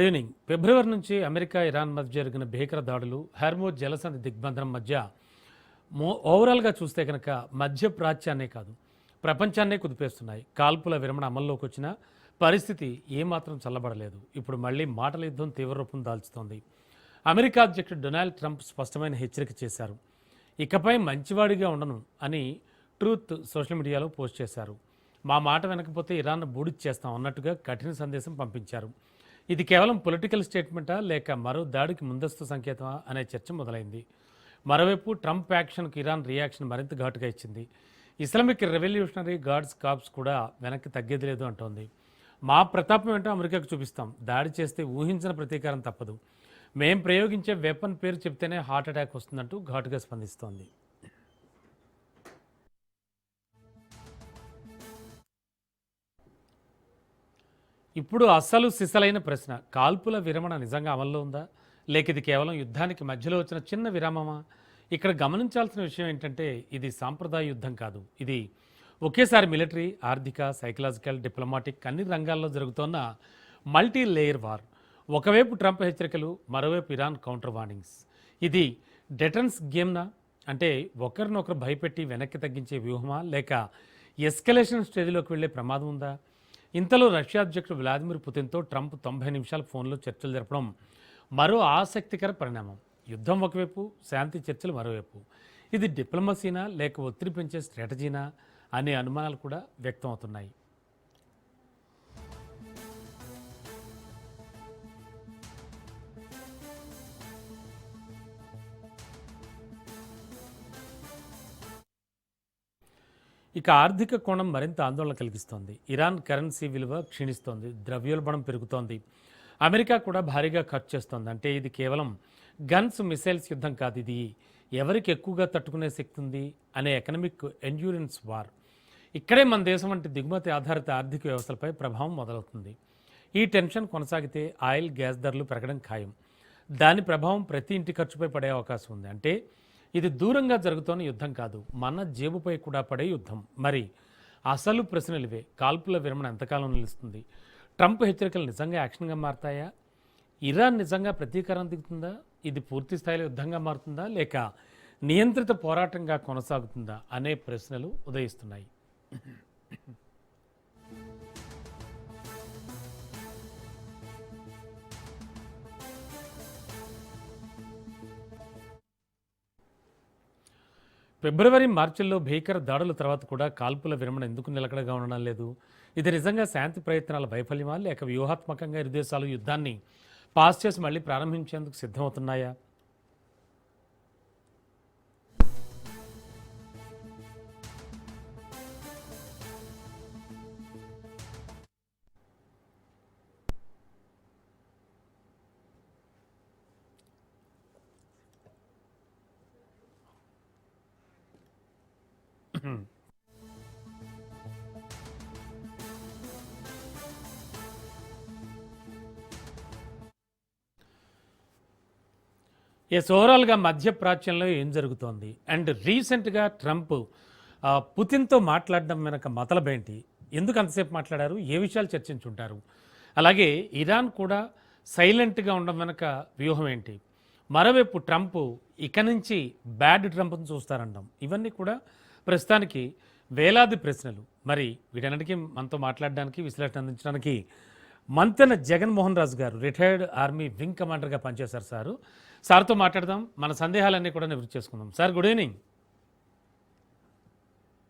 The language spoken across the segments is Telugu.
ఈవినింగ్ ఫిబ్రవరి నుంచి అమెరికా ఇరాన్ మధ్య జరిగిన భీకర దాడులు హార్మోజ్ జలసంధి దిగ్బంధనం మధ్య ఓవరాల్గా చూస్తే కనుక మధ్య ప్రాచ్యాన్నే కాదు ప్రపంచాన్నే కుదిపేస్తున్నాయి. కాల్పుల విరమణ అమల్లోకి వచ్చిన పరిస్థితి ఏమాత్రం చల్లబడలేదు. ఇప్పుడు మళ్ళీ మాటల యుద్ధం తీవ్ర రూపం దాల్చుతోంది. అమెరికా అధ్యక్షుడు డొనాల్డ్ ట్రంప్ స్పష్టమైన హెచ్చరిక చేశారు. ఇకపై మంచివాడిగా ఉండను అని ట్రూత్ సోషల్ మీడియాలో పోస్ట్ చేశారు. మా మాట వినకపోతే ఇరాన్ బూడిచ్చేస్తాం అన్నట్టుగా కఠిన సందేశం పంపించారు. ఇది కేవలం పొలిటికల్ స్టేట్మెంటా లేక మరో దాడికి ముందస్తు సంకేతమా అనే చర్చ మొదలైంది. మరోవైపు ట్రంప్ యాక్షన్కు ఇరాన్ రియాక్షన్ మరింత ఘాటుగా ఇచ్చింది. ఇస్లామిక్ రెవల్యూషనరీ గార్డ్స్ కార్ప్స్ కూడా వెనక్కి తగ్గేది లేదు అంటోంది. మా ప్రతాపం ఏంటో అమెరికాకు చూపిస్తాం, దాడి చేస్తే ఊహించిన ప్రతీకారం తప్పదు, మేం ప్రయోగించే వెపన్ పేరు చెప్తేనే హార్ట్ అటాక్ వస్తుందంటూ ఘాటుగా స్పందిస్తోంది. ఇప్పుడు అస్సలు సిసలైన ప్రశ్న, కాల్పుల విరమణ నిజంగా అమల్లో ఉందా లేక ఇది కేవలం యుద్ధానికి మధ్యలో వచ్చిన చిన్న విరామమా? ఇక్కడ గమనించాల్సిన విషయం ఏంటంటే ఇది సాంప్రదాయ యుద్ధం కాదు. ఇది ఒకేసారి మిలిటరీ, ఆర్థిక, సైకలాజికల్, డిప్లొమాటిక్ అన్ని రంగాల్లో జరుగుతున్న మల్టీ లేయర్ వార్. ఒకవైపు ట్రంప్ హెచ్చరికలు, మరోవైపు ఇరాన్ కౌంటర్ వార్నింగ్స్. ఇది డెటెన్స్ గేమ్నా? అంటే ఒకరినొకరు భయపెట్టి వెనక్కి తగ్గించే వ్యూహమా లేక ఎస్కలేషన్ స్టేజ్లోకి వెళ్లే ప్రమాదం ఉందా? ఇంతలో రష్యా అధ్యక్షుడు వ్లాదిమిర్ పుతిన్తో ట్రంప్ 90 నిమిషాల ఫోన్లో చర్చలు జరపడం మరో ఆసక్తికర పరిణామం. యుద్ధం ఒకవైపు, శాంతి చర్చలు మరోవైపు. ఇది డిప్లొమసీనా లేక ఒత్తిడి పెంచే స్ట్రాటజీనా అనే అనుమానాలు కూడా వ్యక్తం అవుతున్నాయి. ఇక ఆర్థిక కోణం మరింత ఆందోళన కలిగిస్తోంది. ఇరాన్ కరెన్సీ విలువ క్షీణిస్తోంది, ద్రవ్యోల్బణం పెరుగుతోంది, అమెరికా కూడా భారీగా ఖర్చు చేస్తోంది. అంటే ఇది కేవలం గన్స్, మిసైల్స్ యుద్ధం కాదు, ఇది ఎవరికి ఎక్కువగా తట్టుకునే శక్తి ఉంది అనే ఎకనామిక్ ఎండ్యూరెన్స్ వార్. ఇక్కడే మన దేశం వంటి దిగుమతి ఆధారిత ఆర్థిక వ్యవస్థలపై ప్రభావం మొదలవుతుంది. ఈ టెన్షన్ కొనసాగితే ఆయిల్, గ్యాస్ ధరలు పెరగడం ఖాయం. దాని ప్రభావం ప్రతి ఇంటి ఖర్చుపై పడే అవకాశం ఉంది. అంటే ఇది దూరంగా జరుగుతోన్న యుద్ధం కాదు, మన జేబుపై కూడా పడే యుద్ధం. మరి అసలు ప్రశ్నలు ఇవే. కాల్పుల విరమణ ఎంతకాలం నిలుస్తుంది? ట్రంప్ హెచ్చరికలు నిజంగా యాక్షన్గా మారతాయా? ఇరాన్ నిజంగా ప్రతీకారం దిగుతుందా? ఇది పూర్తి స్థాయిలో యుద్ధంగా మారుతుందా లేక నియంత్రిత పోరాటంగా కొనసాగుతుందా అనే ప్రశ్నలు ఉదయిస్తున్నాయి. ఫిబ్రవరి, మార్చిల్లో భీకర దాడుల తర్వాత కూడా కాల్పుల విరమణ ఎందుకు నిలకడగా ఉండడం లేదు? ఇది నిజంగా శాంతి ప్రయత్నాల వైఫల్యమా లేక వ్యూహాత్మకంగా ఇరు దేశాలు యుద్ధాన్ని పాస్ చేసి మళ్ళీ ప్రారంభించేందుకు సిద్ధమవుతున్నాయా? ఓవరాల్గా మధ్యప్రాచ్యంలో ఏం జరుగుతోంది అండ్ రీసెంట్గా ట్రంప్ పుతిన్తో మాట్లాడడం వెనక మతలబేంటి? ఎందుకు అంతసేపు మాట్లాడారు? ఏ విషయాలు చర్చించుంటారు? అలాగే ఇరాన్ కూడా సైలెంట్గా ఉండడం వెనక వ్యూహం ఏంటి? మరోవైపు ట్రంప్ ఇక నుంచి బ్యాడ్ ట్రంప్ను చూస్తారంటాం. ఇవన్నీ కూడా ప్రస్తుతానికి వేలాది ప్రశ్నలు. మరి వీటన్నిటికీ మనతో మాట్లాడడానికి, విశ్లేషణ అందించడానికి మంతెన జగన్మోహన్ రాజు గారు రిటైర్డ్ ఆర్మీ వింగ్ కమాండర్గా పనిచేశారు. సార్తో మాట్లాడదాం, మన సందేహాలన్నీ కూడా నివృత్తి చేసుకుందాం. Sir, good evening.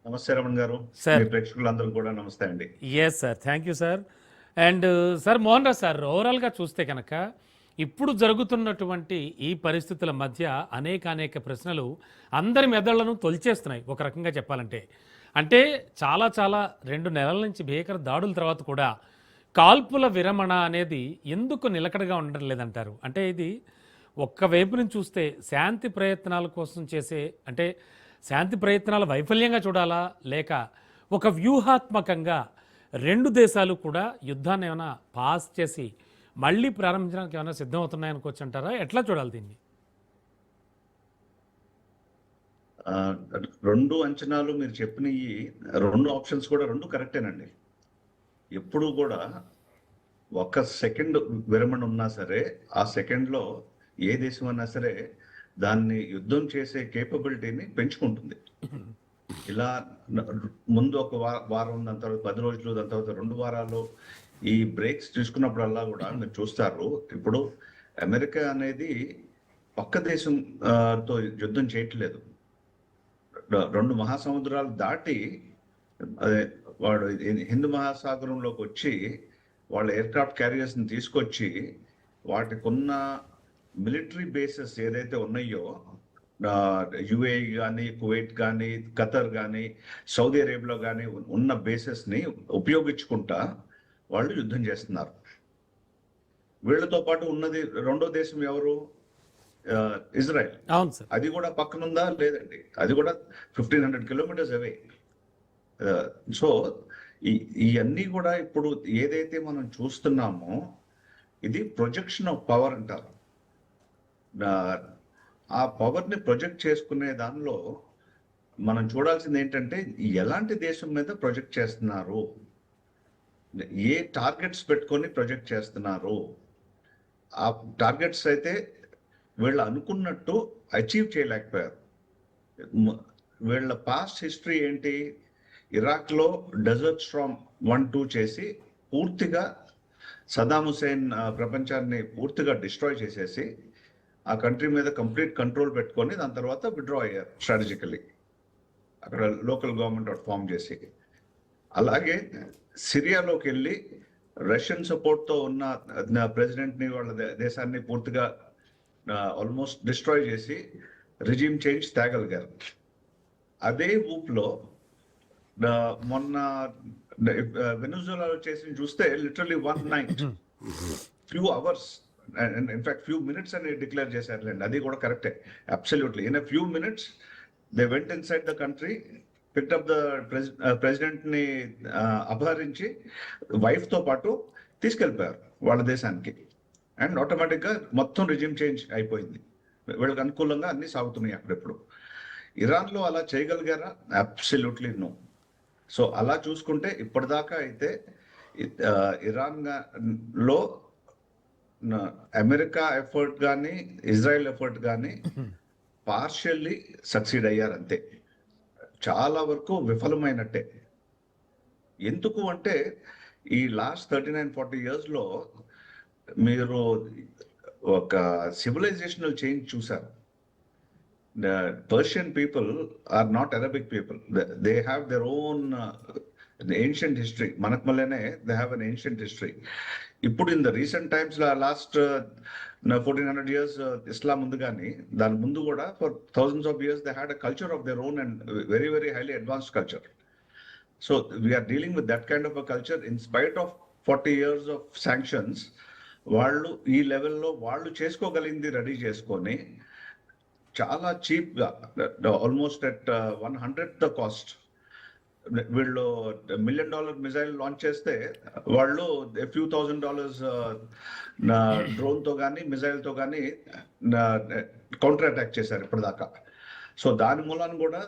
నమస్తే రమణ్ గారు. సార్, ప్రేక్షకులందరూ కూడా నమస్తే అండి. Yes sir, thank you sir. And sir Mohan Raju sir, ఓవరాల్గా చూస్తే కనుక ఇప్పుడు జరుగుతున్నటువంటి ఈ పరిస్థితుల మధ్య అనేక ప్రశ్నలు అందరి మెదళ్లను తొలిచేస్తున్నాయి ఒక రకంగా చెప్పాలంటే. అంటే చాలా 2 నెలల నుంచి భీకర దాడుల తర్వాత కూడా కాల్పుల విరమణ అనేది ఎందుకు నిలకడగా ఉండడం లేదంటారు? అంటే ఇది ఒక్కవైపు నుంచి చూస్తే శాంతి ప్రయత్నాల కోసం చేసే, అంటే శాంతి ప్రయత్నాల వైఫల్యంగా చూడాలా లేక ఒక వ్యూహాత్మకంగా 2 దేశాలు కూడా యుద్ధాన్ని ఏమైనా పాస్ చేసి మళ్ళీ ప్రారంభించడానికి ఏమైనా సిద్ధమవుతున్నాయనుకోవచ్చు అంటారా? ఎట్లా చూడాలి దీన్ని? 2 అంచనాలు మీరు చెప్పిన ఈ 2 ఆప్షన్స్ కూడా 2 కరెక్టేనండి. ఎప్పుడు కూడా ఒక్క సెకండ్ విరమణ ఉన్నా సరే ఆ సెకండ్ లో ఏ దేశం అన్నా సరే దాన్ని యుద్ధం చేసే కేపబిలిటీని పెంచుకుంటుంది. ఇలా ముందు ఒక వారం, దాని తర్వాత 10 రోజులు, దాని తర్వాత 2 వారాలు ఈ బ్రేక్స్ తీసుకున్నప్పుడల్లా కూడా మీరు చూస్తారు, ఇప్పుడు అమెరికా అనేది పక్క దేశం తో యుద్ధం చేయట్లేదు. 2 మహాసముద్రాలు దాటి అదే వాడు హిందూ మహాసాగరంలోకి వచ్చి వాళ్ళ ఎయిర్క్రాఫ్ట్ క్యారియర్స్ ని తీసుకొచ్చి వాటికి ఉన్న మిలిటరీ బేసెస్ ఏదైతే ఉన్నాయో, యుఏఈ కానీ, కువైట్ కానీ, ఖతర్ కానీ, సౌదీ అరేబియాలో కానీ ఉన్న బేసెస్ ని ఉపయోగించుకుంటా వాళ్ళు యుద్ధం చేస్తున్నారు. వీళ్ళతో పాటు ఉన్నది రెండో దేశం ఎవరు? ఇజ్రాయెల్. అవును సార్. అది కూడా పక్కనుందా? లేదండి, అది కూడా 1500 కిలోమీటర్స్ అవే. సో ఇవన్నీ కూడా ఇప్పుడు ఏదైతే మనం చూస్తున్నామో ఇది ప్రొజెక్షన్ ఆఫ్ పవర్ అంటారు. ఆ పవర్ ని ప్రొజెక్ట్ చేసుకునే దానిలో మనం చూడాల్సింది ఏంటంటే ఎలాంటి దేశం మీద ప్రొజెక్ట్ చేస్తున్నారు, ఏ టార్గెట్స్ పెట్టుకొని ప్రొజెక్ట్ చేస్తున్నారు. ఆ టార్గెట్స్ అయితే వీళ్ళు అనుకున్నట్టు అచీవ్ చేయలేకపోయారు. వీళ్ళ పాస్ట్ హిస్టరీ ఏంటి? ఇరాక్ లో డెజర్ట్ స్టార్మ్ 1-2 చేసి పూర్తిగా సదాం హుసేన్ ప్రపంచాన్ని పూర్తిగా డిస్ట్రాయ్ చేసేసి ఆ కంట్రీ మీద కంప్లీట్ కంట్రోల్ పెట్టుకొని దాని తర్వాత విత్డ్రా అయ్యారు స్ట్రాటజికలీ, అక్కడ లోకల్ గవర్నమెంట్ ఫామ్ చేసి. అలాగే సిరియాలోకి వెళ్ళి రష్యన్ సపోర్ట్ తో ఉన్న ప్రెసిడెంట్ ని, వాళ్ళ దేశాన్ని పూర్తిగా ఆల్మోస్ట్ డిస్ట్రాయ్ చేసి రిజిమ్ చేంజ్ తేగలిగారు. అదే ఊపులో మొన్న వెనుజులాలో చేసి చూస్తే literally 1 night, few hours, in fact few minutes అని డిక్లేర్ చేశారులేండి, అది కూడా కరెక్టే. Absolutely in few minutes they went in side the country, picked up the president ని అపహరించి వైఫ్ తో పాటు తీసుకెళ్ళిపోయారు వాళ్ళ దేశానికి. అండ్ ఆటోమేటిక్ గా మొత్తం రిజిమ్ చేంజ్ అయిపోయింది, వీళ్ళకి అనుకూలంగా అన్ని సాగుతున్నాయి అక్కడెప్పుడు. ఇరాన్ లో అలా చేయగలిగారా? Absolutely no. సో అలా చూసుకుంటే ఇప్పటిదాకా అయితే ఇరాన్ లో అమెరికా ఎఫర్ట్ కానీ, ఇజ్రాయెల్ ఎఫర్ట్ కానీ పార్షియల్లీ సక్సీడ్ అయ్యారు అంతే, చాలా వరకు విఫలమైనట్టే. ఎందుకు అంటే ఈ లాస్ట్ 39-40 years లో మీరు ఒక సివిలైజేషనల్ చేంజ్ చూసారు. The Persian people are not Arabic people. They have their own ancient history. Manakmalene, they have an ancient history. ఇప్పుడు in the recent times, last 1400 years, Islam ఉంది కానీ దాని ముందు కూడా for thousands of years they had a culture of their own and very, very highly advanced culture. So we are dealing with that kind of a culture in spite of 40 years of sanctions. వాళ్ళు ఈ లెవెల్లో వాళ్ళు చేసుకోగలిగింది రెడీ చేసుకొని చాలా చీప్ గా, almost at 100th the cost, వీళ్ళు $1 million మిజైల్ లాంచ్ చేస్తే వాళ్ళు ఫ్యూ $1,000 డ్రోన్ తో కానీ మిజైల్ తో కానీ కౌంటర్ అటాక్ చేశారు ఇప్పటిదాకా. సో దాని మూలాన కూడా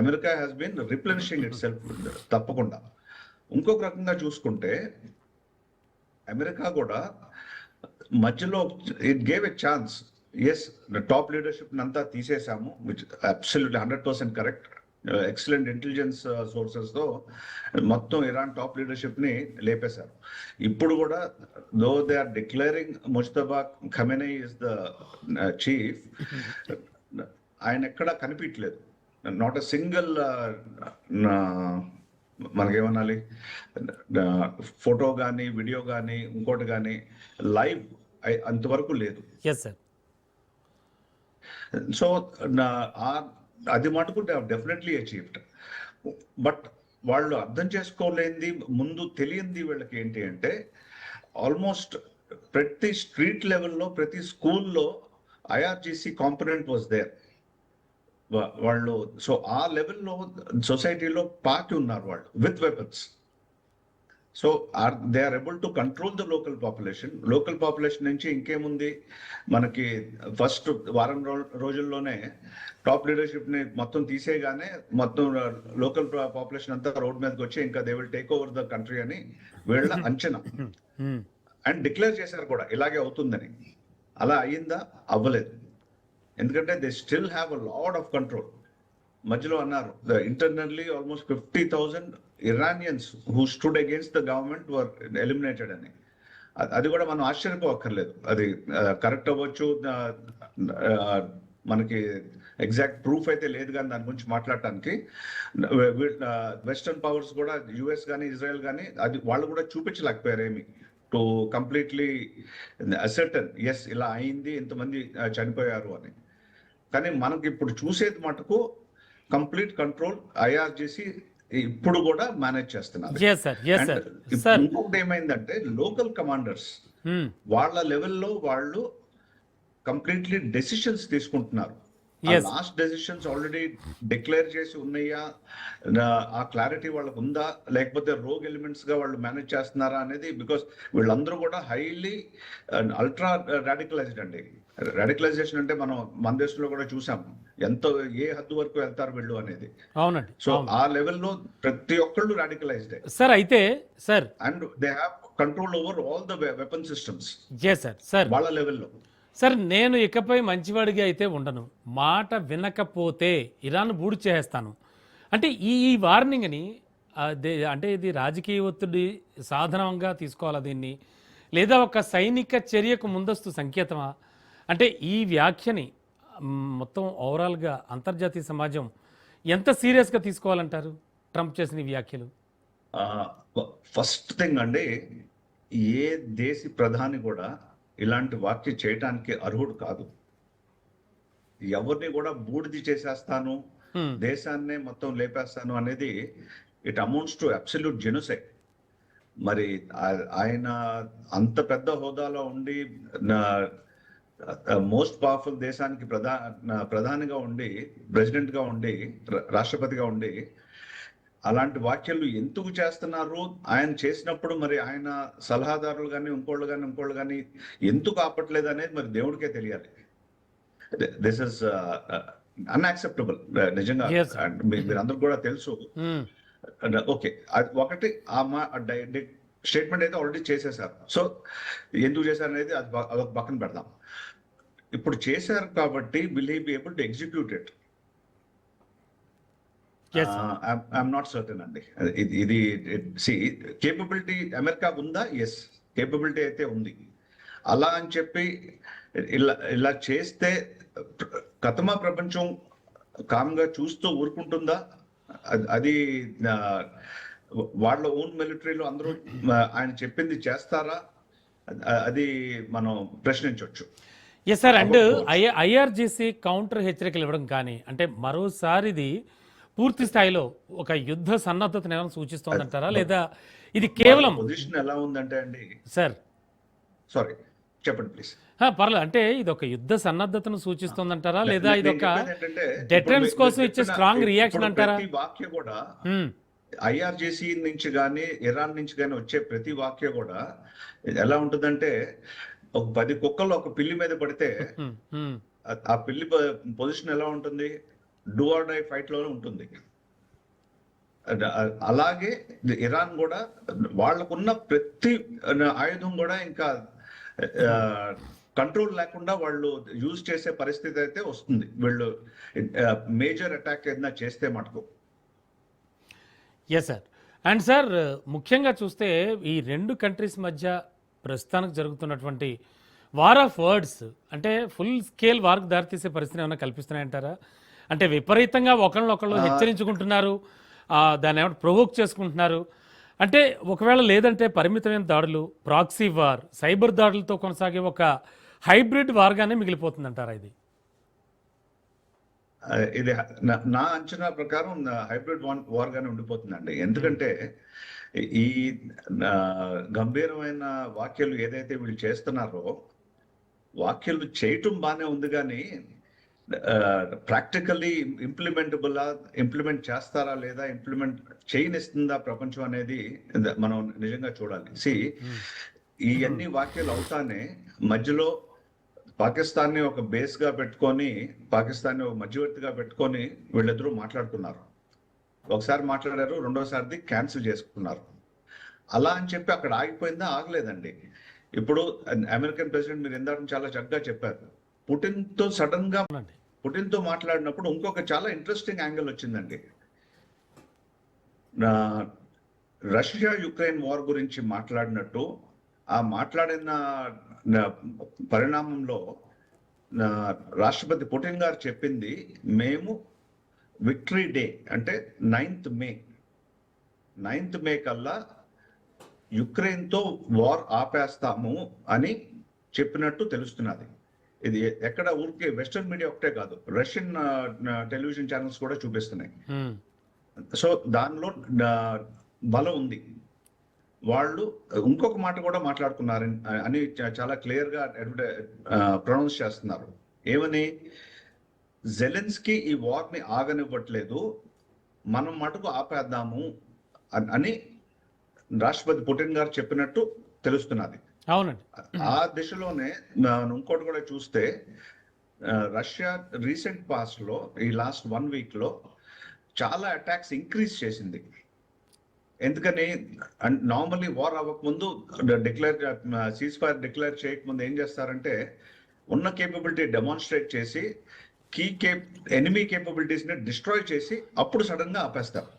America has been replenishing itself తప్పకుండా. ఇంకొక రకంగా చూసుకుంటే అమెరికా కూడా మధ్యలో it gave a chance. Yes, top leadership అంతా తీసేసాము, which absolutely 100% correct. Excellent intelligence sources తో మొత్తం ఇరాన్ టాప్ లీడర్షిప్ ని లేపేశారు. ఇప్పుడు కూడా though they are declaring Mojtaba Khamenei is the chief, ఆయన ఎక్కడా కనిపించలేదు. నాట్ ఎ సింగిల్ మనకేమనాలి ఫోటో కానీ, వీడియో కానీ, ఇంకోటి కానీ లైవ్ అంతవరకు లేదు. సో అది మటుకు డెఫినెట్లీ అచీవ్డ్. బట్ వాళ్ళు అర్థం చేసుకోలేంది, ముందు తెలియంది వీళ్ళకి ఏంటి అంటే ఆల్మోస్ట్ ప్రతి స్ట్రీట్ లెవెల్లో, ప్రతి స్కూల్లో ఐఆర్జిసి కాంపోనెంట్ వాజ్ దేర్. వాళ్ళు సో ఆ లెవెల్లో సొసైటీలో పాకి ఉన్నారు వాళ్ళు with weapons. So they are able to control the local population నుంచి ఇంకేముంది మనకి ఫస్ట్ వారం రోజుల్లోనే టాప్ లీడర్షిప్ ని మొత్తం తీసేయగానే మొత్తం లోకల్ పాపులేషన్ అంతా రోడ్ మీదకి వచ్చి ఇంకా they will take over the country అని వీళ్ళ అంచనా. అండ్ డిక్లేర్ చేశారు కూడా ఇలాగే అవుతుందని. అలా అయ్యిందా? అవ్వలేదు. ఎందుకంటే they still have a lot of control. మధ్యలో అన్నారు internally almost 50,000 Iranians who stood against the government were eliminated అని. అది కూడా మనం ఆశ్చర్యపోవక్కర్లేదు. అది కరెక్ట్ అవ్వచ్చు, మనకి ఎగ్జాక్ట్ ప్రూఫ్ అయితే లేదు కానీ దాని గురించి మాట్లాడటానికి. వెస్టర్న్ పవర్స్ కూడా యుఎస్ కానీ ఇజ్రాయెల్ కానీ అది వాళ్ళు కూడా చూపించలేకపోయారు ఏమి టు కంప్లీట్లీ అసర్టన్ ఎస్ ఇలా అయింది, ఇంతమంది చనిపోయారు అని. కానీ మనకి ఇప్పుడు చూసేది మటుకు కంప్లీట్ కంట్రోల్ ఐఆర్జీసీ ఇప్పుడు కూడా మేనేజ్ చేస్తున్నారు. ఇంకొకటి ఏమైందంటే లోకల్ కమాండర్స్ వాళ్ళ లెవెల్లో వాళ్ళు కంప్లీట్లీ డెసిషన్స్ తీసుకుంటున్నారు. లాస్ట్ డెసిషన్స్ ఆల్రెడీ డిక్లేర్ చేసి ఉన్నాయా, ఆ క్లారిటీ వాళ్ళకు ఉందా, లేకపోతే రోగ్ ఎలిమెంట్స్ గా వాళ్ళు మేనేజ్ చేస్తున్నారా అనేది. బికాస్ వీళ్ళందరూ కూడా హైలీ అల్ట్రా రాడికలైజ్డ్ అండి. రాడికలైజేషన్ అంటే మనం మన దేశంలో కూడా చూసాం ఎంతో ఏ హద్దు వరకు వెళ్తారు వీళ్ళు అనేది. అవునండి. సో ఆ లెవెల్లో ప్రతి ఒక్కళ్ళు రాడికలైజ్డ్ సార్. అయితే sir and they have control over all the weapon systems sir వాళ్ళ లెవెల్లో. సార్ నేను ఇకపై మంచివాడిగా అయితే ఉండను, మాట వినకపోతే ఇరాన్ బూడి చేస్తాను అంటే ఈ వార్నింగ్ని అంటే ఇది రాజకీయ ఒత్తిడి సాధనంగా తీసుకోవాలా దీన్ని, లేదా ఒక సైనిక చర్యకు ముందస్తు సంకేతమా? అంటే ఈ వ్యాఖ్యని మొత్తం ఓవరాల్గా అంతర్జాతీయ సమాజం ఎంత సీరియస్గా తీసుకోవాలంటారు ట్రంప్ చేసిన ఈ వ్యాఖ్యలు? ఫస్ట్ థింగ్ అండి, ఏ దేశీ ప్రధాని కూడా ఇలాంటి వ్యాఖ్య చేయటానికి అర్హుడు కాదు. ఎవరిని కూడా బూడిది చేసేస్తాను, దేశాన్నే మొత్తం లేపేస్తాను అనేది it amounts to absolute genocide. మరి ఆయన అంత పెద్ద హోదాలో ఉండి మోస్ట్ పవర్ఫుల్ దేశానికి ప్రధానిగా ఉండి, ప్రెసిడెంట్ గా ఉండి, రాష్ట్రపతిగా ఉండి అలాంటి వ్యాఖ్యలు ఎందుకు చేస్తున్నారు? ఆయన చేసినప్పుడు మరి ఆయన సలహాదారులు కానీ ఇంకోళ్ళు కానీ ఎందుకు ఆపట్లేదు అనేది మరి దేవుడికే తెలియాలి. దిస్ ఇస్ అన్యాక్సెప్టబుల్ నిజంగా. మీరందరూ కూడా తెలుసు. ఓకే, ఒకటి స్టేట్మెంట్ అయితే ఆల్రెడీ చేసేసారు. సో ఎందుకు చేశారు అనేది అదొక పక్కన పెడదాం. ఇప్పుడు చేశారు కాబట్టి will he be able to execute it? I'm not certain అండి. ఇది కేపబిలిటీ అమెరికా ఉందా? ఎస్, కేపబిలిటీ అయితే ఉంది. అలా అని చెప్పి ఇలా చేస్తే కథమా ప్రపంచం కామ్గా చూస్తూ ఊరుకుంటుందా? అది వాళ్ళ ఓన్ మిలిటరీలో అందరూ ఆయన చెప్పింది చేస్తారా? అది మనం ప్రశ్నించవచ్చు. Yes sir. And IRGC counter హెచ్చరికలు ఇవ్వడం కానీ అంటే మరోసారిది పూర్తి స్థాయిలో ఒక యుద్ధ సన్నద్ధతను ఏమైనా సూచిస్తోందంటారా, లేదా ఇది కేవలం పొజిషన్ ఎలా ఉందంటే అండి సార్? సారీ చెప్పండి ప్లీజ్. పర్లేదు. అంటే ఇది ఒక యుద్ధ సన్నద్ధతను సూచిస్తోందంటారా, లేదా ఇది ఒక డెటరెన్స్ కోసం ఇచ్చే స్ట్రాంగ్ రియాక్షన్ అంటారా? వాక్య కూడా ఐఆర్జేసీ నుంచి కానీ ఇరాన్ నుంచి కానీ వచ్చే ప్రతి వాక్య కూడా ఎలా ఉంటుందంటే ఒక 10 కుక్కలు ఒక పిల్లి మీద పడితే ఆ పిల్లి పొజిషన్ ఎలా ఉంటుంది? డూ ఆర్ డై ఫైట్ లోనే ఉంటుంది. అలాగే ఇరాన్ కూడా వాళ్ళకున్న ప్రతి ఆయుధం కూడా ఇంకా కంట్రోల్ లేకుండా వాళ్ళు యూజ్ చేసే పరిస్థితి అయితే వస్తుంది వీళ్ళు మేజర్ అటాక్ ఏదైనా చేస్తే మటుకు. Yes sir. అండ్ సార్, ముఖ్యంగా చూస్తే ఈ రెండు కంట్రీస్ మధ్య ప్రస్తుతానికి జరుగుతున్నటువంటి వార్ ఆఫ్ వర్డ్స్ అంటే ఫుల్ స్కేల్ వార్కు దారితీసే పరిస్థితి ఏమైనా కల్పిస్తున్నాయంటారా? అంటే విపరీతంగా ఒకళ్ళు హెచ్చరించుకుంటున్నారు, దాన్ని ఏమంటే ప్రొవోక్ చేసుకుంటున్నారు. అంటే ఒకవేళ లేదంటే పరిమితమైన దాడులు, ప్రాక్సీ వార్, సైబర్ దాడులతో కొనసాగే ఒక హైబ్రిడ్ వార్గానే మిగిలిపోతుందంటారా ఇది? ఇది నా అంచనా ప్రకారం హైబ్రిడ్ వార్గానే ఉండిపోతుందండి. ఎందుకంటే ఈ గంభీరమైన వ్యాఖ్యలు ఏదైతే వీళ్ళు చేస్తున్నారో, వ్యాఖ్యలు చేయటం బాగానే ఉంది కానీ ప్రాక్టికల్లీ ఇంప్లిమెంట్ చేస్తారా లేదా, ఇంప్లిమెంట్ చేయనిస్తుందా ప్రపంచం అనేది మనం నిజంగా చూడాలి. ఇవన్నీ వాక్యాలు అవుతానే మధ్యలో పాకిస్తాన్ని ఒక బేస్ గా పెట్టుకొని, పాకిస్తాన్ని ఒక మధ్యవర్తిగా పెట్టుకొని వీళ్ళిద్దరూ మాట్లాడుకున్నారు. ఒకసారి మాట్లాడారు, రెండోసారిది క్యాన్సిల్ చేసుకున్నారు. అలా అని చెప్పి అక్కడ ఆగిపోయిందా? ఆగలేదండి. ఇప్పుడు అమెరికన్ ప్రెసిడెంట్, మీరు ఇందాక చాలా చక్కగా చెప్పారు, పుటిన్తో సడన్ గా అవునండి. పుటిన్తో మాట్లాడినప్పుడు ఇంకొక చాలా ఇంట్రెస్టింగ్ యాంగిల్ వచ్చిందండి. రష్యా యుక్రెయిన్ వార్ గురించి మాట్లాడినట్టు ఆ మాట్లాడిన పరిణామంలో రాష్ట్రపతి పుటిన్ గారు చెప్పింది, మేము విక్టరీ డే అంటే 9th మే కల్లా యుక్రెయిన్తో వార్ ఆపేస్తాము అని చెప్పినట్టు తెలుస్తున్నది. ఇది ఎక్కడ ఊరికే వెస్టర్న్ మీడియా ఒకటే కాదు, రష్యన్ టెలివిజన్ ఛానల్స్ కూడా చూపిస్తున్నాయి. సో దానిలో బలం ఉంది. వాళ్ళు ఇంకొక మాట కూడా మాట్లాడుకున్నారు అని చాలా క్లియర్ గా ప్రొనౌన్స్ చేస్తున్నారు. ఏమని? జెలెన్స్కీ ఈ వార్ ని ఆగనివ్వట్లేదు, మనం మటుకు ఆపేద్దాము అని రాష్ట్రపతి పుటిన్ గారు చెప్పినట్టు తెలుస్తున్నది. అవునండి. ఆ దిశలోనే ఇంకోటి కూడా చూస్తే, రష్యా రీసెంట్ పాస్ట్ లో ఈ లాస్ట్ 1 వీక్ లో చాలా అటాక్స్ ఇంక్రీజ్ చేసింది. ఎందుకని? నార్మల్లీ వార్ అవ్వకముందు సీజ్ ఫైర్ డిక్లేర్ చేయకముందు ఏం చేస్తారంటే, ఉన్న కేపబిలిటీ డెమాన్స్ట్రేట్ చేసి ఎనిమీ కేపబిలిటీస్ ని డిస్ట్రాయ్ చేసి అప్పుడు సడన్ గా ఆపేస్తారు.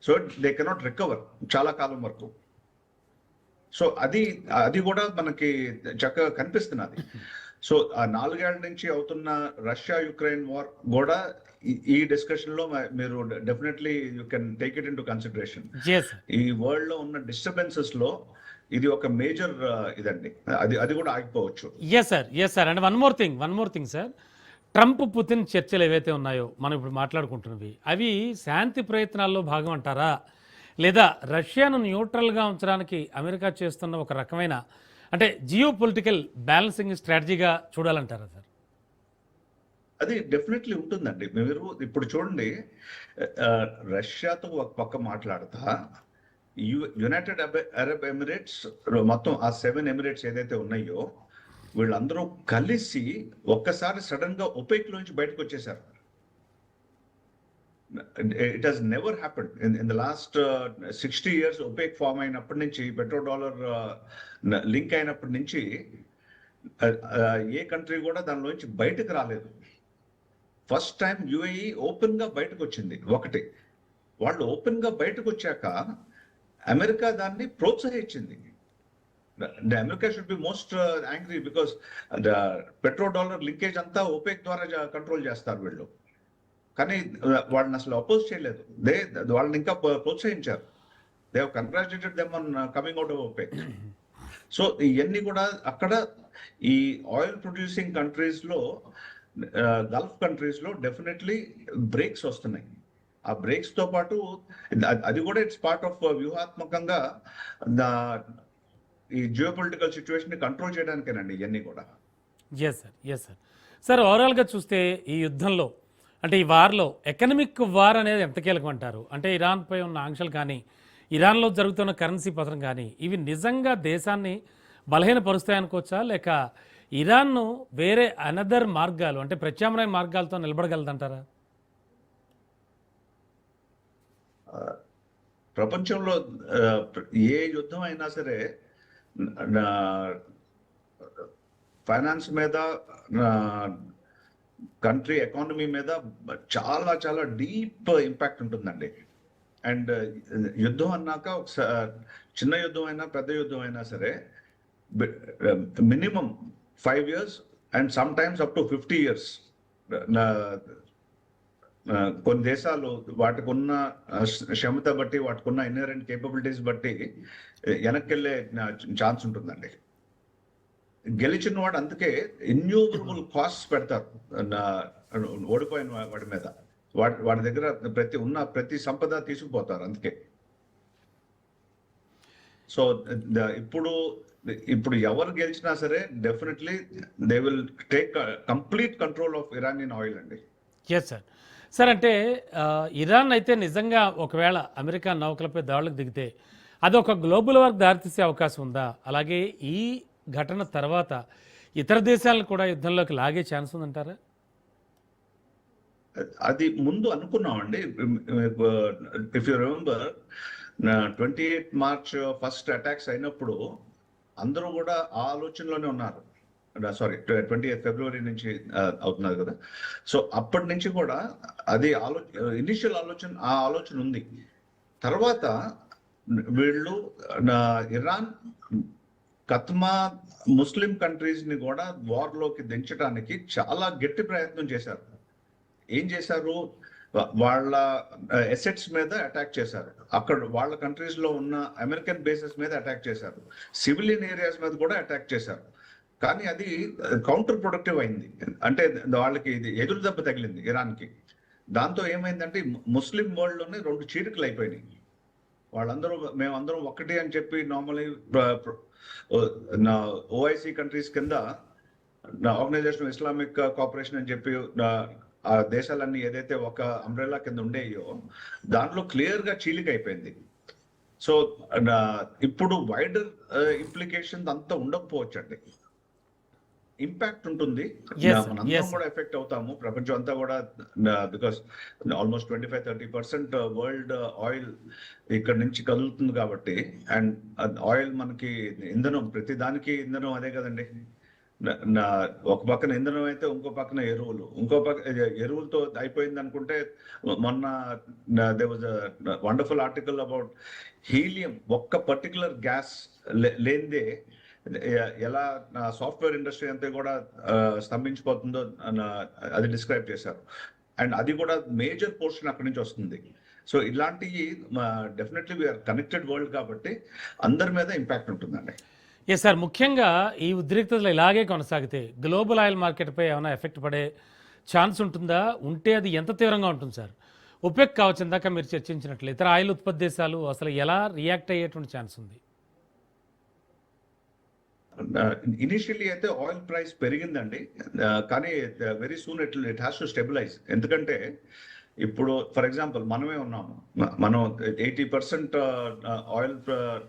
సో దే కెనాట్ రికవర్ చాలా కాలం వరకు. సో అది కూడా మనకి చక్కగా కనిపిస్తున్నది. సో ఆ 4 ఏళ్ల నుంచి అవుతున్న రష్యా యుక్రెయిన్ వార్ కూడా ఈ డిస్కషన్ లో మీరు definitely you can take it in to consideration. ఈ వరల్డ్ లో ఉన్న డిస్టర్బెన్సెస్ లో ఇది ఒక మేజర్ ఇదండి. అది కూడా ఆగిపోవచ్చు. Yes sir. And one more thing sir, Trump Putin చర్చలు ఏవైతే ఉన్నాయో మనం ఇప్పుడు మాట్లాడుకుంటున్నవి, అవి శాంతి ప్రయత్నాల్లో భాగం అంటారా, లేదా రష్యాను న్యూట్రల్గా ఉంచడానికి అమెరికా చేస్తున్న ఒక రకమైన అంటే జియో పొలిటికల్ బ్యాలెన్సింగ్ స్ట్రాటజీగా చూడాలంటారా సార్? అది డెఫినెట్లీ ఉంటుందండి. మీరు ఇప్పుడు చూడండి, రష్యాతో ఒక పక్క మాట్లాడతా యునైటెడ్ అరబ్ ఎమిరేట్స్, మొత్తం ఆ 7 ఎమిరేట్స్ ఏదైతే ఉన్నాయో వీళ్ళందరూ కలిసి ఒక్కసారి సడన్ గా ఒపెక్ లోంచి బయటకు వచ్చేసారు. It has never happened in the last 60 years. OPEC form అయినప్పటి నుంచి, పెట్రో డాలర్ లింక్ అయినప్పటి నుంచి ఏ కంట్రీ కూడా దానిలోంచి బయటకు రాలేదు. ఫస్ట్ టైం యుఏఈ ఓపెన్ గా బయటకు వచ్చింది. ఒకటి, వాళ్ళు ఓపెన్ గా బయటకు వచ్చాక అమెరికా దాన్ని ప్రోత్సహించింది. America should be most angry because the petro dollar linkage అంతా ఓపెక్ ద్వారా కంట్రోల్ చేస్తారు వీళ్ళు. కానీ వాళ్ళని అసలు అపోజ్ చేయలేదు. వాళ్ళని ఇంకా ప్రోత్సహించారు. They have congratulated them on coming out of OPEC. So ఇవన్నీ కూడా అక్కడ ఈ ఆయిల్ ప్రొడ్యూసింగ్ కంట్రీస్ లో, గల్ఫ్ కంట్రీస్ లో డెఫినెట్లీ బ్రేక్స్ వస్తున్నాయి. ఆ బ్రేక్స్ తో పాటు అది కూడా ఇట్స్ పార్ట్ ఆఫ్ వ్యూహాత్మకంగా ఈ జియోపొలిటికల్ సిచ్యువేషన్ ని కంట్రోల్ చేయడానికేనండి ఇవన్నీ కూడా. Yes sir. సార్ ఓవరాల్గా చూస్తే ఈ యుద్ధంలో అంటే ఈ వార్లో ఎకనమిక్ వార్ అనేది ఎంత కీలకం అంటారు? అంటే ఇరాన్పై ఉన్న ఆంక్షలు కానీ, ఇరాన్లో జరుగుతున్న కరెన్సీ పతనం కానీ, ఇవి నిజంగా దేశాన్ని బలహీనపరుస్తాయనుకోవచ్చా, లేక ఇరాన్ను వేరే అనదర్ మార్గాలు అంటే ప్రత్యామ్నాయ మార్గాలతో నిలబడగలదంటారా? ప్రపంచంలో ఏ యుద్ధం అయినా సరే ఫైనాన్స్ మీద, కంట్రీ ఎకానమీ మీద చాలా చాలా డీప్ ఇంపాక్ట్ ఉంటుందండి. అండ్ యుద్ధం అన్నాక చిన్న యుద్ధం అయినా పెద్ద యుద్ధం అయినా సరే minimum 5 years and some times up to 50 years కొన్ని దేశాలు వాటికి ఉన్న క్షమత బట్టి, వాటికి ఉన్న ఇన్హెరెంట్ కేపబిలిటీస్ బట్టి వెనక్కి వెళ్ళే ఛాన్స్ ఉంటుందండి. గెలిచిన వాడు అందుకే ఇన్యూమరబుల్ కాస్ట్ పెడతారు ఓడిపోయిన వాడి మీద. వాడి దగ్గర ప్రతి సంపద తీసుకుపోతారు అందుకే. సో ఇప్పుడు ఇప్పుడు ఎవరు గెలిచినా సరే definitely they will take complete control of Iranian oil అండి. Yes sir. సార్ అంటే ఇరాన్ అయితే నిజంగా ఒకవేళ అమెరికా నౌకలపై దాడులకు దిగితే అది ఒక గ్లోబల్ వార్కి దారితీసే అవకాశం ఉందా? అలాగే ఈ ఘటన తర్వాత ఇతర దేశాలను కూడా యుద్ధంలోకి లాగే ఛాన్స్ ఉందంటారా? అది ముందు అనుకున్నామండి. If you remember 28 March first attacks అయినప్పుడు అందరూ కూడా ఆ ఆలోచనలోనే ఉన్నారు. సారీ 28 ఫిబ్రవరి నుంచి అవుతున్నారు కదా. సో అప్పటి నుంచి కూడా అది ఇనిషియల్ ఆలోచన ఉంది. తర్వాత వీళ్ళు ఇరాన్, కత్మా, ముస్లిం కంట్రీస్ ని కూడా వార్ లోకి దించడానికి చాలా గట్టి ప్రయత్నం చేశారు. ఏం చేశారు? వాళ్ళ ఎసెట్స్ మీద అటాక్ చేశారు. అక్కడ వాళ్ళ కంట్రీస్ లో ఉన్న అమెరికన్ బేసెస్ మీద అటాక్ చేశారు. సివిలియన్ ఏరియాస్ మీద కూడా అటాక్ చేశారు. కానీ అది కౌంటర్ ప్రొడక్టివ్ అయింది. అంటే వాళ్ళకి ఇది ఎదురు దెబ్బ తగిలింది ఇరాన్కి. దాంతో ఏమైందంటే ముస్లిం వరల్డ్ లోనే 2 చీలికలు అయిపోయినాయి. వాళ్ళందరూ మేమందరం ఒకటి అని చెప్పి నార్మలీ ఓఐసి కంట్రీస్ కింద ఆర్గనైజేషన్ ఇస్లామిక్ కోఆపరేషన్ అని చెప్పి ఆ దేశాలన్నీ ఏదైతే ఒక అంబ్రెల్లా కింద ఉండేయో దాంట్లో క్లియర్ గా చీలిక అయిపోయింది. సో ఇప్పుడు వైడర్ ఇంప్లికేషన్ అంతా ఉండకపోవచ్చు అండి. ఇంపాక్ట్ ఉంటుంది. మనందరం కూడా ఎఫెక్ట్ అవుతాము, ప్రపంచం అంతా కూడా. బికాస్ ఆల్మోస్ట్ 25-30% వరల్డ్ ఆయిల్ ఇక్కడ నుంచి కదులుతుంది కాబట్టి. అండ్ ఆయిల్ మనకి ఇంధనం, ప్రతి దానికి ఇంధనం అదే కదండి. ఒక పక్కన ఇంధనం అయితే ఇంకో పక్కన ఎరువులు, ఇంకో పక్క ఎరువులతో అయిపోయింది అనుకుంటే మొన్న they was wonderful article about helium. ఒక్క పర్టికులర్ గ్యాస్ లేనిదే ఎలా సాఫ్ట్వేర్ ఇండస్ట్రీ అంతా కూడా స్తంభించిపోతుందో అది డిస్క్రైబ్ చేశారు. అండ్ అది కూడా మేజర్ పోర్షన్ అక్కడి నుంచి వస్తుంది. సో ఇలాంటివి డెఫినెట్లీ వీఆర్ కనెక్టెడ్ వరల్డ్ కాబట్టి అందరి మీద ఇంపాక్ట్ ఉంటుందండి. Yes sir. ముఖ్యంగా ఈ ఉద్రిక్తతలు ఇలాగే కొనసాగితే గ్లోబల్ ఆయిల్ మార్కెట్పై ఏమైనా ఎఫెక్ట్ పడే ఛాన్స్ ఉంటుందా? ఉంటే అది ఎంత తీవ్రంగా ఉంటుంది సార్? ఒపెక్ కావచ్చు, ఇందాక మీరు చర్చించినట్లు ఇతర ఆయిల్ ఉత్పత్తి దేశాలు అసలు ఎలా రియాక్ట్ అయ్యేటువంటి ఛాన్స్ ఉంది? ఇనిషియల్లీ అయితే ఆయిల్ ప్రైస్ పెరిగిందండి. కానీ very soon it has to stabilise. ఎందుకంటే ఇప్పుడు ఫర్ ఎగ్జాంపుల్ మనమే ఉన్నాము, మనం 80% ఆయిల్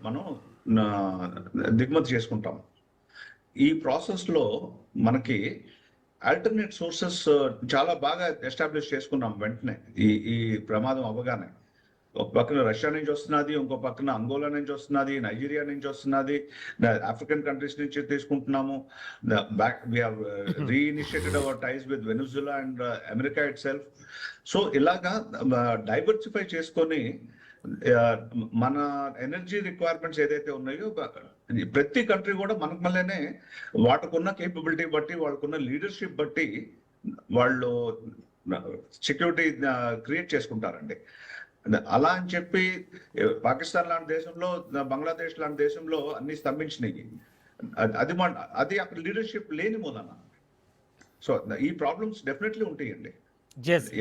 మనం దిగుమతి చేసుకుంటాం. ఈ ప్రాసెస్ లో మనకి ఆల్టర్నేట్ సోర్సెస్ చాలా బాగా ఎస్టాబ్లిష్ చేసుకున్నాం వెంటనే ఈ ప్రమాదం అవ్వగానే. ఒక పక్కన రష్యా నుంచి వస్తున్నది, ఇంకో పక్కన అంగోలా నుంచి వస్తున్నది, నైజీరియా నుంచి వస్తున్నది, ఆఫ్రికన్ కంట్రీస్ నుంచి తీసుకుంటున్నాము. Reinitiated our ties with Venezuela and America itself. So ఇలాగా డైవర్సిఫై చేసుకొని మన ఎనర్జీ రిక్వైర్మెంట్స్ ఏదైతే ఉన్నాయో ప్రతి కంట్రీ కూడా మనకు మళ్ళీనే వాటికున్న కేపబిలిటీ బట్టి, వాళ్ళకున్న లీడర్షిప్ బట్టి వాళ్ళు సెక్యూరిటీ క్రియేట్ చేసుకుంటారండి. అలా అని చెప్పి పాకిస్తాన్ లాంటి దేశంలో, బంగ్లాదేశ్ లాంటి దేశంలో అన్ని స్తంభించినాయి. అది అక్కడ లీడర్షిప్ లేని మూలన. సో ఈ ప్రాబ్లమ్స్ డెఫినెట్లీ ఉంటాయండి.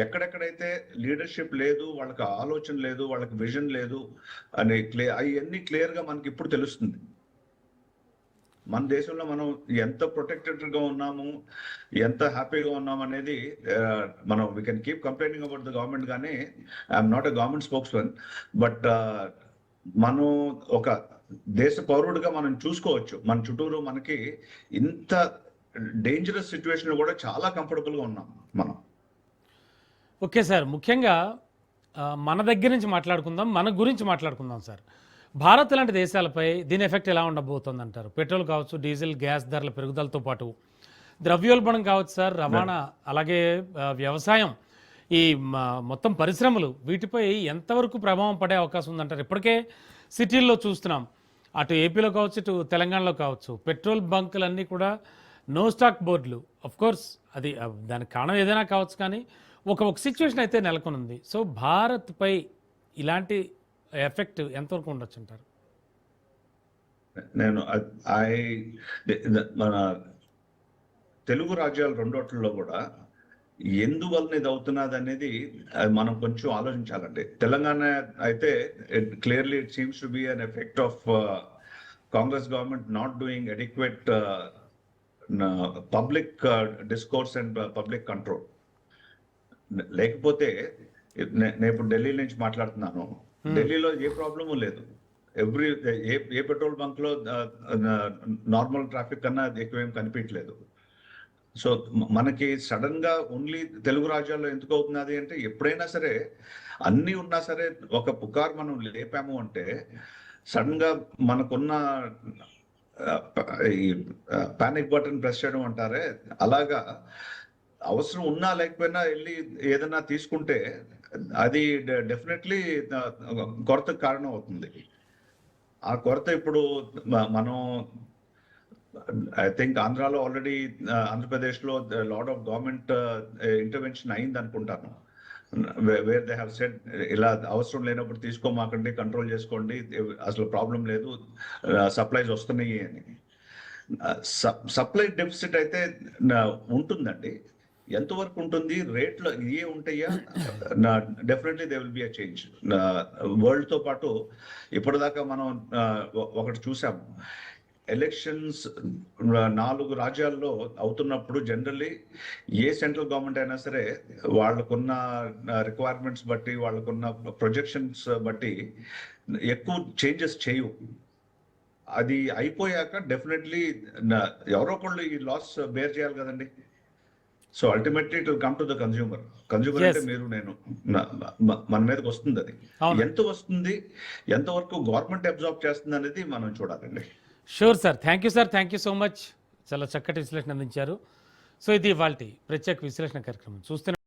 ఎక్కడెక్కడైతే లీడర్షిప్ లేదు, వాళ్ళకి ఆలోచన లేదు, వాళ్ళకి విజన్ లేదు అని అవన్నీ క్లియర్ గా మనకి ఇప్పుడు తెలుస్తుంది. మన దేశంలో మనం ఎంత ప్రొటెక్టెడ్ గా ఉన్నాము, ఎంత హ్యాపీగా ఉన్నాము అనేది మనం we can keep complaining about the government, కానీ I'm not a government spokesperson. But మనం ఒక దేశ పౌరుడిగా మనం చూసుకోవచ్చు మన చుట్టూరు మనకి ఇంత డేంజరస్ సిచ్యువేషన్ కూడా చాలా కంఫర్టబుల్ గా ఉన్నాం మనం. Okay sir. ముఖ్యంగా మన దగ్గర నుంచి మాట్లాడుకుందాం, మన గురించి మాట్లాడుకుందాం సార్. భారత్ లాంటి దేశాలపై దీని ఎఫెక్ట్ ఎలా ఉండబోతుంది అంటారు? పెట్రోల్ కావచ్చు, డీజిల్, గ్యాస్ ధరల పెరుగుదలతో పాటు ద్రవ్యోల్బణం కావచ్చు సార్, రవాణా, అలాగే వ్యవసాయం, ఈ మొత్తం పరిశ్రమలు, వీటిపై ఎంతవరకు ప్రభావం పడే అవకాశం ఉందంటారు? ఇప్పటికే సిటీల్లో చూస్తున్నాం, అటు ఏపీలో కావచ్చు, ఇటు తెలంగాణలో కావచ్చు, పెట్రోల్ బంకులన్నీ కూడా నో స్టాక్ బోర్డులు. ఆఫ్ కోర్స్ అది దానికి కారణం ఏదైనా కావచ్చు, కానీ ఒక సిచ్యువేషన్ అయితే నెలకొనుంది. సో భారత్పై ఇలాంటి ఎఫెక్ట్ ఎంతవరకు ఉండొచ్చు అంటారు? నేను మన తెలుగు రాజ్యాలు రెండోట్లలో కూడా ఎందువలన ఇది అవుతున్నది అనేది మనం కొంచెం ఆలోచించాలండి. తెలంగాణ అయితే clearly it seems to be an effect of Congress government not doing adequate public discourse and public control. లేకపోతే నేను ఇప్పుడు ఢిల్లీ నుంచి మాట్లాడుతున్నాను. ఢిల్లీలో ఏ ప్రాబ్లము లేదు. ఏ పెట్రోల్ బంక్ లో నార్మల్ ట్రాఫిక్ కన్నా ఎక్కువేం కనిపించలేదు. సో మనకి సడన్ గా ఓన్లీ తెలుగు రాజ్యాల్లో ఎందుకు అవుతున్నది అంటే, ఎప్పుడైనా సరే అన్ని ఉన్నా సరే ఒక పుకార్ మనం లేపాము అంటే సడన్ గా మనకున్న ఈ పానిక్ బటన్ ప్రెస్ చేయడం అంటారే, అలాగా అవసరం ఉన్నా లేకపోయినా వెళ్ళి ఏదైనా తీసుకుంటే అది డెఫినెట్లీ కొరతకు కారణం అవుతుంది. ఆ కొరత ఇప్పుడు మనం ఐ థింక్ ఆంధ్రాలో ఆల్రెడీ ఆంధ్రప్రదేశ్లో లాట్ ఆఫ్ గవర్నమెంట్ ఇంటర్వెన్షన్ అయింది అనుకుంటాను. వేర్ దే హ్యావ్ సెడ్ ఇలా అవసరం లేనప్పుడు తీసుకోమాకండి, కంట్రోల్ చేసుకోండి, అసలు ప్రాబ్లం లేదు, సప్లైస్ వస్తున్నాయి అని. సప్లై డెఫిసిట్ అయితే ఉంటుందండి. ఎంతవరకు ఉంటుంది, రేట్లు ఏ ఉంటాయా? Definitely they will be a change. World తో పాటు ఇప్పటిదాకా మనం ఒకటి చూసాము, ఎలక్షన్స్ 4 రాజ్యాల్లో అవుతున్నప్పుడు జనరల్లీ ఏ సెంట్రల్ గవర్నమెంట్ అయినా సరే వాళ్ళకున్న రిక్వైర్మెంట్స్ బట్టి, వాళ్ళకున్న ప్రొజెక్షన్స్ బట్టి ఎక్కువ చేంజెస్ చేయవు. అది అయిపోయాక డెఫినెట్లీ ఎవరో ఒకళ్ళు ఈ లాస్ బేర్ చేయాలి కదండి. So ultimately it will come to the consumer. Consumer అంటే మీరు నేను, మన మీదకి వస్తుంది. అది ఎంత వస్తుంది, ఎంతవరకు గవర్నమెంట్ అబ్జార్బ్ చేస్తుంది అనేది మనం చూడాలండి. Sure sir, thank you sir, thank you so much. చాలా చక్కటి విశ్లేషణ అందించారు. సో ఇది ఇవాల్టి ప్రత్యేక విశ్లేషణ కార్యక్రమం చూస్తున్న